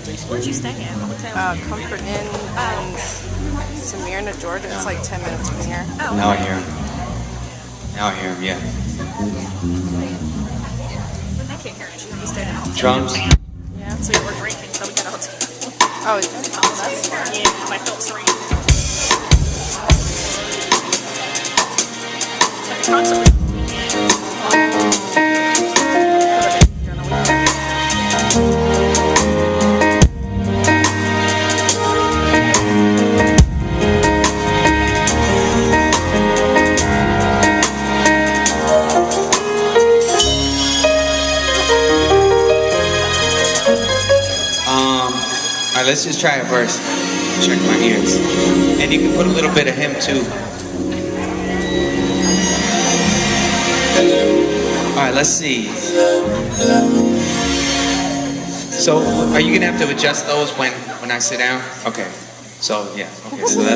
Where'd you stay at? What hotel? Comfort Inn in Smyrna, Georgia. It's like 10 minutes from here. Oh, Now I hear him. Now I hear him, yeah. I can't hear it. You stayed at a hotel. Drums? Yeah. So you were drinking, so we got a hotel. Oh, yeah. That's smart. Yeah, I felt serene. Like a concert. Alright, let's just try it first. Check my ears. And you can put a little bit of him too. Alright, let's see. So, are you gonna have to adjust those when I sit down? Okay. So, yeah. Okay, so that